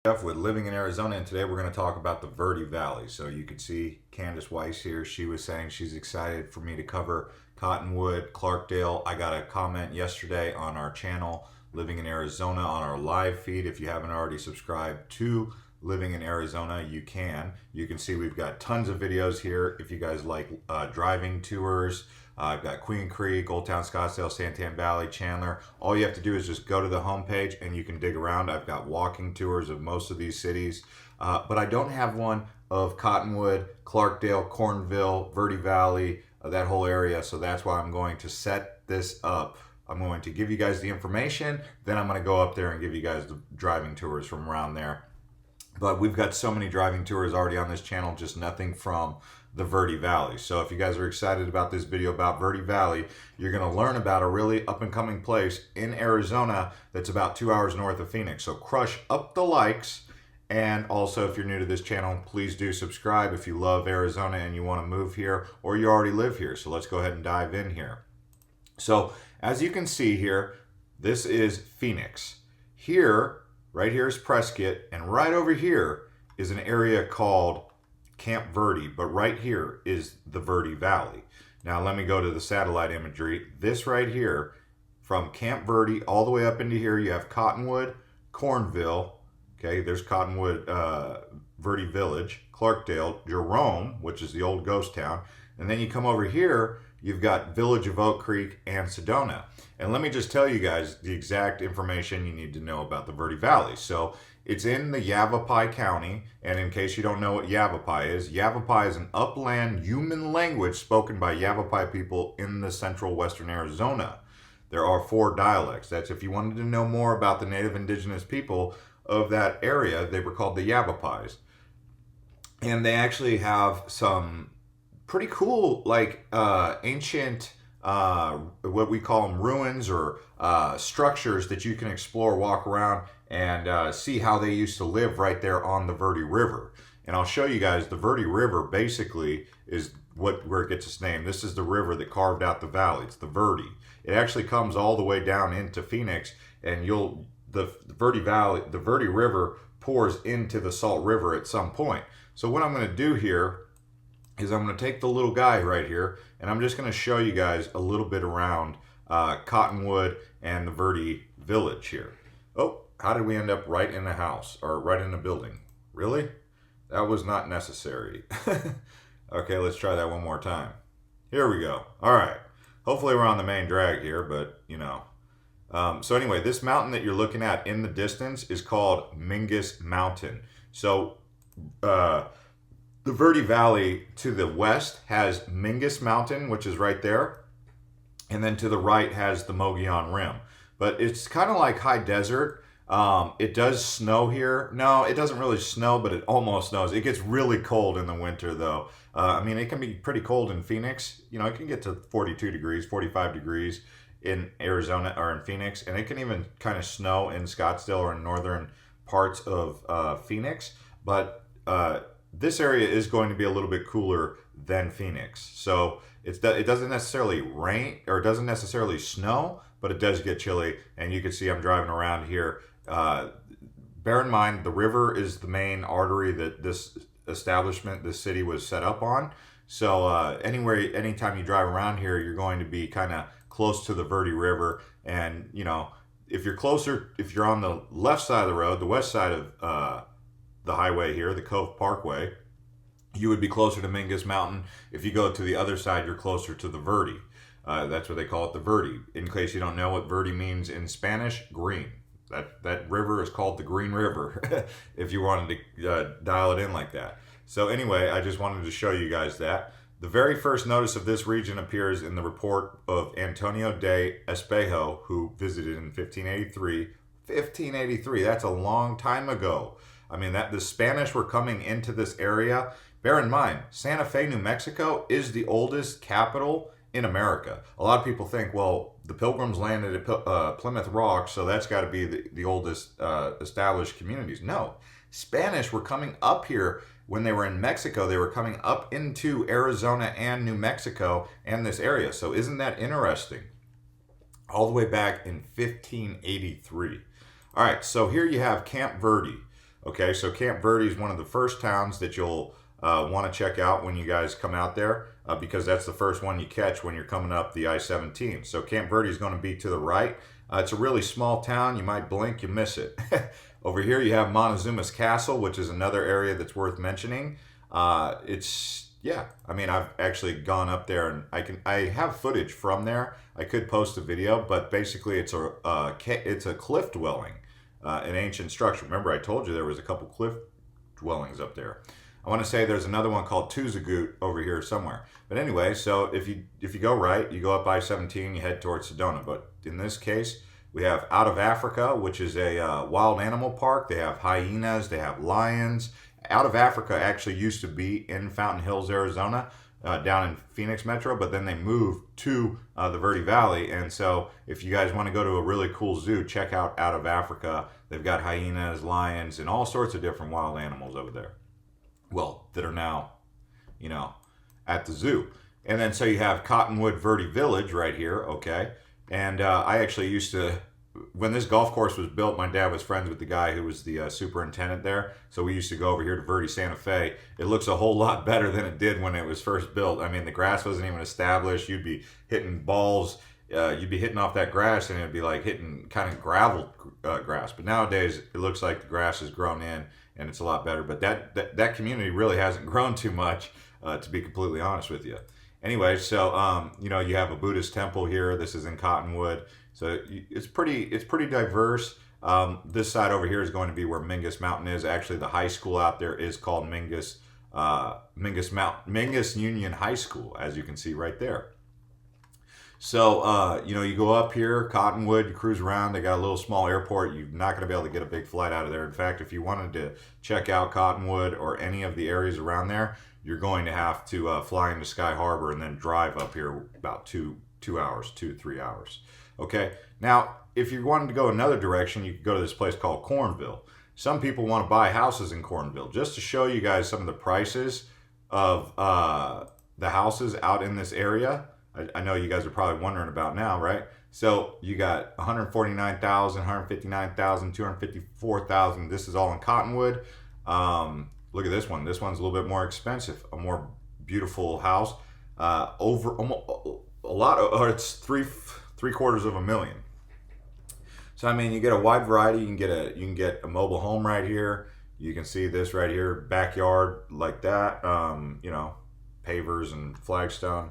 Jeff with Living in Arizona, and today we're going to talk about the Verde Valley. So you can see Candace Weiss here. She was saying she's excited for me to cover Cottonwood, Clarkdale. I got a comment yesterday on our channel, Living in Arizona, on our live feed. If you haven't already subscribed to Living in Arizona, you can. You can see we've got tons of videos here. If you guys like driving tours, I've got Queen Creek, Old Town Scottsdale, Santan Valley, Chandler. All you have to do is just go to the homepage and you can dig around. I've got walking tours of most of these cities, but I don't have one of Cottonwood, Clarkdale, Cornville, Verde Valley, that whole area. So that's why I'm going to set this up. I'm going to give you guys the information, then I'm going to go up there and give you guys the driving tours from around there. But we've got so many driving tours already on this channel, just nothing from the Verde Valley. So if you guys are excited about this video about Verde Valley, you're going to learn about a really up and coming place in Arizona that's about 2 hours north of Phoenix. So crush up the likes. And also, if you're new to this channel, please do subscribe if you love Arizona and you want to move here or you already live here. So let's go ahead and dive in here. So as you can see here, this is Phoenix. Here, right here is Prescott, and right over here is an area called Camp Verde, but right here is the Verde Valley. Now let me go to the satellite imagery. This right here, from Camp Verde all the way up into here, you have Cottonwood, Cornville, okay, there's Cottonwood, Verde Village, Clarkdale, Jerome, which is the old ghost town, and then you come over here, you've got Village of Oak Creek and Sedona. And let me just tell you guys the exact information you need to know about the Verde Valley. So it's in the Yavapai County, and in case you don't know what Yavapai is an upland human language spoken by Yavapai people in the central western Arizona. There are 4 dialects. That's if you wanted to know more about the native indigenous people of that area, they were called the Yavapais. And they actually have some pretty cool, like ancient, what we call them ruins or structures that you can explore, walk around, and see how they used to live right there on the Verde River. And I'll show you guys, the Verde River basically is where it gets its name. This is the river that carved out the valley. It's the Verde. It actually comes all the way down into Phoenix, and the Verde Valley, the Verde River pours into the Salt River at some point. So what I'm going to do here is I'm going to take the little guy right here, and I'm just going to show you guys a little bit around Cottonwood and the Verde Village here. Oh, how did we end up right in the house, or right in the building? Really? That was not necessary. Okay, let's try that one more time. Here we go. All right. Hopefully we're on the main drag here, but you know. So anyway, this mountain that you're looking at in the distance is called Mingus Mountain. So the Verde Valley to the west has Mingus Mountain, which is right there. And then to the right has the Mogollon Rim. But it's kind of like high desert. It does snow here. No, it doesn't really snow, but it almost snows. It gets really cold in the winter, though. I mean, it can be pretty cold in Phoenix. You know, it can get to 42 degrees, 45 degrees in Arizona or in Phoenix. And it can even kind of snow in Scottsdale or in northern parts of Phoenix. But this area is going to be a little bit cooler than Phoenix. So it doesn't necessarily rain, or it doesn't necessarily snow, but it does get chilly. And you can see I'm driving around here. Bear in mind, the river is the main artery that this establishment, this city was set up on. So anytime you drive around here, you're going to be kind of close to the Verde River. And, you know, if you're on the left side of the road, the west side of the highway here, the Cove Parkway, you would be closer to Mingus Mountain. If you go to the other side, you're closer to the Verde. That's what they call it, the Verde. In case you don't know what Verde means in Spanish, green. That river is called the Green River, if you wanted to dial it in like that. So anyway, I just wanted to show you guys that. The very first notice of this region appears in the report of Antonio de Espejo, who visited in 1583. 1583, that's a long time ago. I mean, the Spanish were coming into this area. Bear in mind, Santa Fe, New Mexico is the oldest capital in America. A lot of people think, well, the Pilgrims landed at Plymouth Rock, so that's got to be the oldest established communities. No, Spanish were coming up here when they were in Mexico. They were coming up into Arizona and New Mexico and this area. So isn't that interesting? All the way back in 1583. All right, so here you have Camp Verde. Okay, so Camp Verde is one of the first towns that you'll want to check out when you guys come out there, because that's the first one you catch when you're coming up the I-17. So Camp Verde is going to be to the right. It's a really small town. You might blink, you miss it. Over here you have Montezuma's Castle, which is another area that's worth mentioning. Yeah, I mean, I've actually gone up there, and I have footage from there. I could post a video, but basically it's a cliff dwelling, an ancient structure. Remember, I told you there was a couple cliff dwellings up there. I want to say there's another one called Tuzagut over here somewhere. But anyway, so if you go right, you go up I-17, you head towards Sedona. But in this case, we have Out of Africa, which is a wild animal park. They have hyenas, they have lions. Out of Africa actually used to be in Fountain Hills, Arizona, down in Phoenix Metro, but then they moved to the Verde Valley. And so if you guys want to go to a really cool zoo, check out of Africa. They've got hyenas, lions, and all sorts of different wild animals over there. Well, that are now, at the zoo. And then so you have Cottonwood Verde Village right here, okay? And I actually used to, when this golf course was built, my dad was friends with the guy who was the superintendent there. So we used to go over here to Verde Santa Fe. It looks a whole lot better than it did when it was first built. I mean, the grass wasn't even established. You'd be hitting balls. You'd be hitting off that grass, and it'd be like hitting kind of gravel grass. But nowadays, it looks like the grass has grown in, and it's a lot better. But that community really hasn't grown too much, to be completely honest with you. Anyway, so you have a Buddhist temple here. This is in Cottonwood, so it's pretty diverse. This side over here is going to be where Mingus Mountain is. Actually, the high school out there is called Mingus Union High School, as you can see right there. So, you go up here, Cottonwood, you cruise around. They got a little small airport. You're not going to be able to get a big flight out of there. In fact, if you wanted to check out Cottonwood or any of the areas around there, you're going to have to fly into Sky Harbor and then drive up here about 2 to 3 hours. Okay. Now, if you wanted to go another direction, you could go to this place called Cornville. Some people want to buy houses in Cornville. Just to show you guys some of the prices of the houses out in this area. I know you guys are probably wondering about now, right? So you got 149,000, 159,000, 254,000. This is all in Cottonwood. Look at this one. This one's a little bit more expensive, a more beautiful house. It's $750,000. So I mean, you get a wide variety. You can get a mobile home right here. You can see this right here, backyard like that. Pavers and flagstone.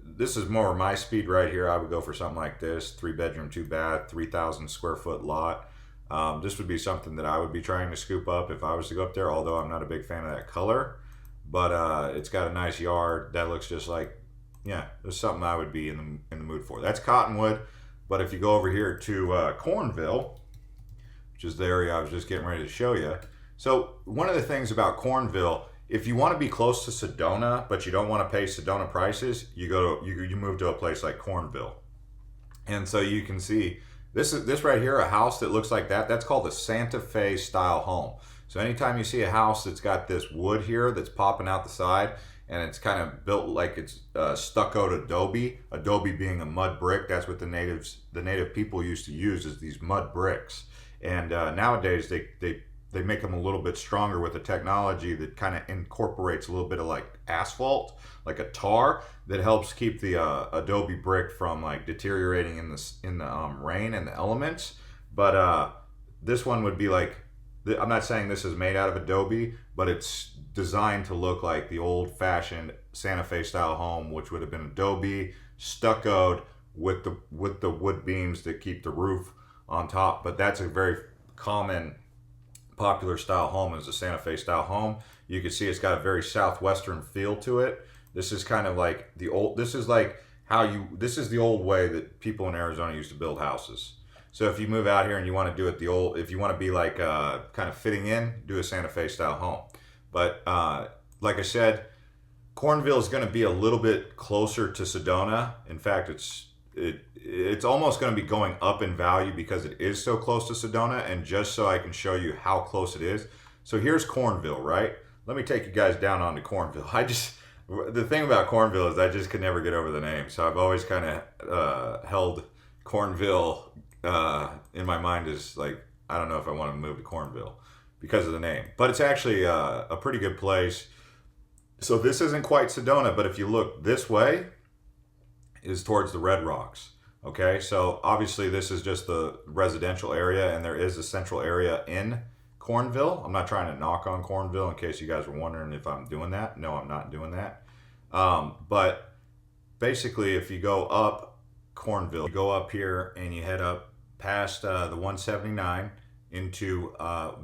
This is more my speed right here. I would go for something like this: 3-bedroom, 2-bath, 3,000 square foot lot. This would be something that I would be trying to scoop up if I was to go up there, although I'm not a big fan of that color. But it's got a nice yard that looks just like, there's something I would be in the mood for. That's Cottonwood. But if you go over here to Cornville, which is the area I was just getting ready to show you. So one of the things about Cornville, if you want to be close to Sedona, but you don't want to pay Sedona prices, you move to a place like Cornville. And so you can see this right here, a house that looks like that. That's called a Santa Fe style home. So anytime you see a house that's got this wood here that's popping out the side, and it's kind of built like it's stuccoed adobe being a mud brick. That's what the native people used to use, is these mud bricks. And nowadays they make them a little bit stronger with a technology that kind of incorporates a little bit of like asphalt, like a tar, that helps keep the adobe brick from like deteriorating in the rain and the elements. But this one would be like, I'm not saying this is made out of adobe, but it's designed to look like the old-fashioned Santa Fe style home, which would have been adobe, stuccoed with the wood beams that keep the roof on top. But that's a very common, popular style home, is a Santa Fe style home. You can see it's got a very southwestern feel to it. This is kind of like this is the old way that people in Arizona used to build houses. So if you move out here and you want to do it if you want to be like kind of fitting in, do a Santa Fe style home. But like I said, Cornville is going to be a little bit closer to Sedona. In fact, it's almost going to be going up in value because it is so close to Sedona. And just so I can show you how close it is. So here's Cornville, right? Let me take you guys down onto Cornville. The thing about Cornville is I just could never get over the name. So I've always kind of held Cornville in my mind as like, I don't know if I want to move to Cornville, because of the name. But it's actually a pretty good place. So this isn't quite Sedona, but if you look this way, is towards the Red Rocks. Okay, so obviously this is just the residential area, and there is a central area in Cornville. I'm not trying to knock on Cornville in case you guys were wondering if I'm doing that. No, I'm not doing that. But basically, if you go up Cornville, you go up here and you head up past the 179 into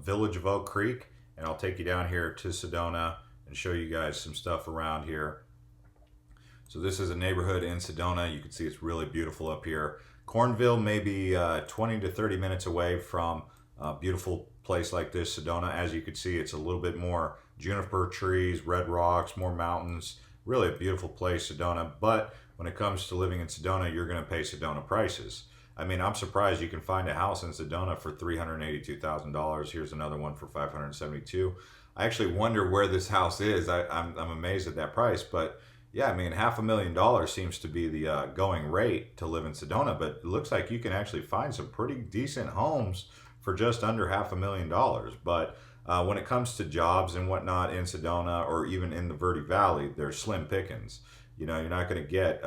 Village of Oak Creek, and I'll take you down here to Sedona and show you guys some stuff around here. So this is a neighborhood in Sedona. You can see it's really beautiful up here. Cornville may be 20 to 30 minutes away from a beautiful place like this, Sedona. As you can see, it's a little bit more juniper trees, red rocks, more mountains. Really a beautiful place, Sedona. But when it comes to living in Sedona, you're going to pay Sedona prices. I mean, I'm surprised you can find a house in Sedona for $382,000. Here's another one for $572,000. I actually wonder where this house is. I'm amazed at that price, but yeah, I mean, $500,000 seems to be the going rate to live in Sedona, but it looks like you can actually find some pretty decent homes for just under $500,000. But when it comes to jobs and whatnot in Sedona or even in the Verde Valley, they're slim pickings. You know, you're not going to get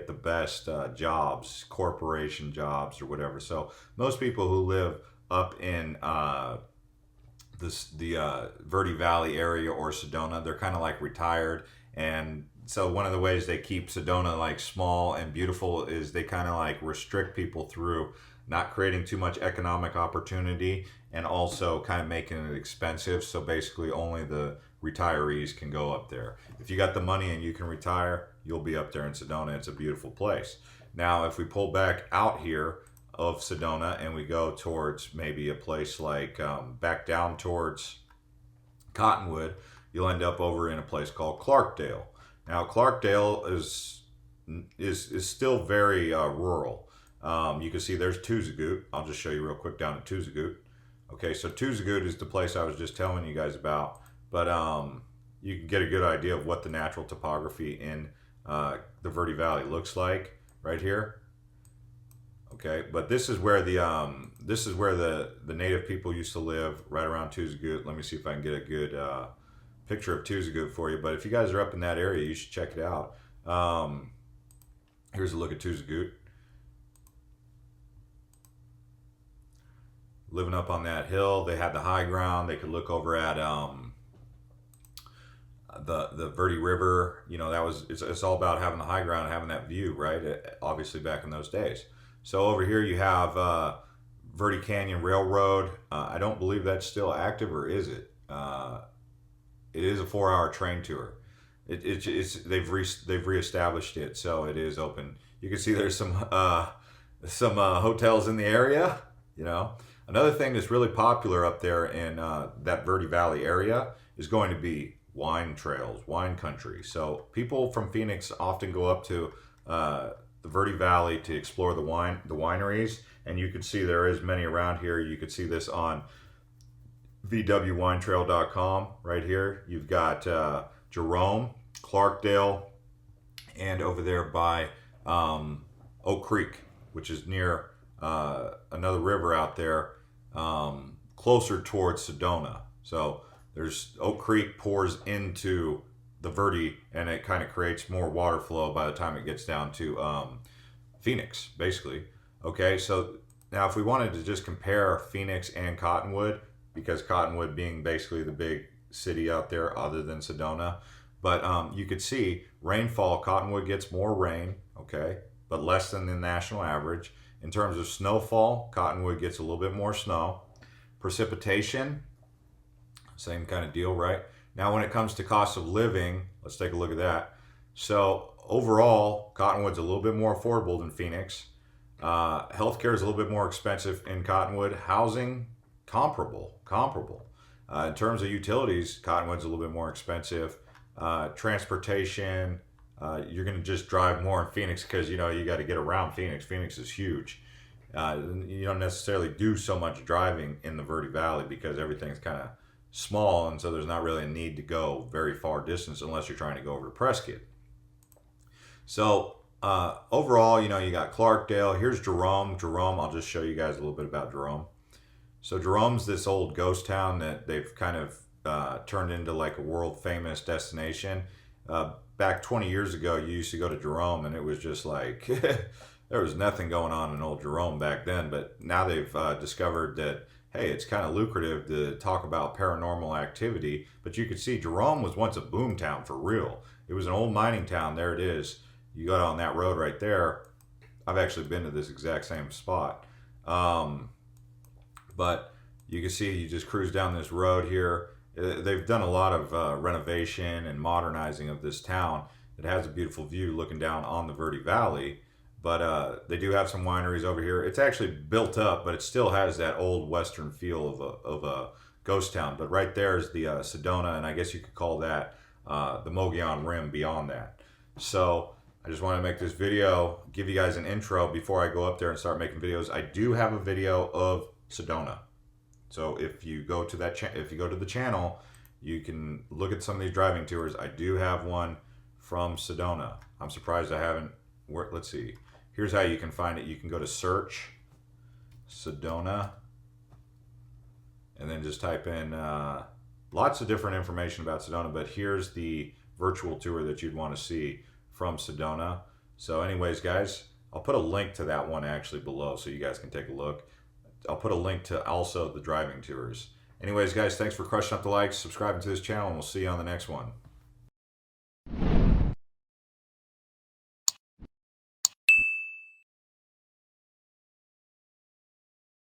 the best jobs, corporation jobs or whatever. So most people who live up in the Verde Valley area or Sedona, they're kind of like retired. And so one of the ways they keep Sedona like small and beautiful is they kind of like restrict people through not creating too much economic opportunity and also kind of making it expensive. So basically only the retirees can go up there. If you got the money and you can retire, you'll be up there in Sedona. It's a beautiful place. Now, if we pull back out here of Sedona and we go towards maybe a place like back down towards Cottonwood, you'll end up over in a place called Clarkdale. Now, Clarkdale is still very rural. You can see there's Tuzagoot. I'll just show you real quick down at Tuzagoot. Okay, so Tuzagoot is the place I was just telling you guys about, but you can get a good idea of what the natural topography in the Verde Valley looks like right here. Okay, but this is where the native people used to live, right around Tuzagoot. Let me see if I can get a good picture of Tuzagoot for you. But if you guys are up in that area, you should check it out. Here's a look at Tuzagoot. Living up on that hill, they had the high ground. They could look over at the Verde River. You know, it's all about having the high ground and having that view, right? Obviously back in those days. So over here you have Verde Canyon Railroad. I don't believe that's still active, or is it? It is a 4-hour train tour. They've reestablished it, so it is open. You can see there's some hotels in the area. You know, another thing that's really popular up there in that Verde Valley area is going to be wine trails, wine country. So people from Phoenix often go up to the Verde Valley to explore the wineries, and you can see there is many around here. You can see this on vwwinetrail.com right here. You've got Jerome, Clarkdale, and over there by Oak Creek, which is near another river out there, closer towards Sedona. So there's Oak Creek pours into the Verde, and it kind of creates more water flow by the time it gets down to Phoenix, basically. Okay, so now if we wanted to just compare Phoenix and Cottonwood, because Cottonwood being basically the big city out there other than Sedona, but you could see rainfall, Cottonwood gets more rain, okay, but less than the national average. In terms of snowfall, Cottonwood gets a little bit more snow. Precipitation, same kind of deal, right? Now, when it comes to cost of living, let's take a look at that. So overall, Cottonwood's a little bit more affordable than Phoenix. Healthcare is a little bit more expensive in Cottonwood. Housing, comparable. In terms of utilities, Cottonwood's a little bit more expensive. Transportation, you're going to just drive more in Phoenix because, you know, you got to get around Phoenix. Phoenix is huge. You don't necessarily do so much driving in the Verde Valley because everything's kind of small, and so there's not really a need to go very far distance unless you're trying to go over to Prescott. So overall, you know, you got Clarkdale. Here's Jerome. I'll just show you guys a little bit about Jerome. So Jerome's this old ghost town that they've kind of turned into like a world famous destination. Back 20 years ago, you used to go to Jerome and it was just like there was nothing going on in old Jerome back then. But now they've discovered that, hey, it's kind of lucrative to talk about paranormal activity. But you could see Jerome was once a boom town for real. It was an old mining town. There it is. You go down that road right there. I've actually been to this exact same spot. But you can see you just cruise down this road here. They've done a lot of renovation and modernizing of this town. It has a beautiful view looking down on the Verde Valley. But they do have some wineries over here. It's actually built up, but it still has that old western feel of a ghost town. But right there is the Sedona, and I guess you could call that the Mogollon Rim beyond that. So I just want to make this video, give you guys an intro before I go up there and start making videos. I do have a video of Sedona. So if you go to if you go to the channel, you can look at some of these driving tours. I do have one from Sedona. I'm surprised I haven't. Let's see. Here's how you can find it. You can go to search Sedona and then just type in lots of different information about Sedona, but here's the virtual tour that you'd want to see from Sedona. So anyways, guys, I'll put a link to that one actually below so you guys can take a look. I'll put a link to also the driving tours. Anyways, guys, thanks for crushing up the likes, subscribing to this channel, and we'll see you on the next one.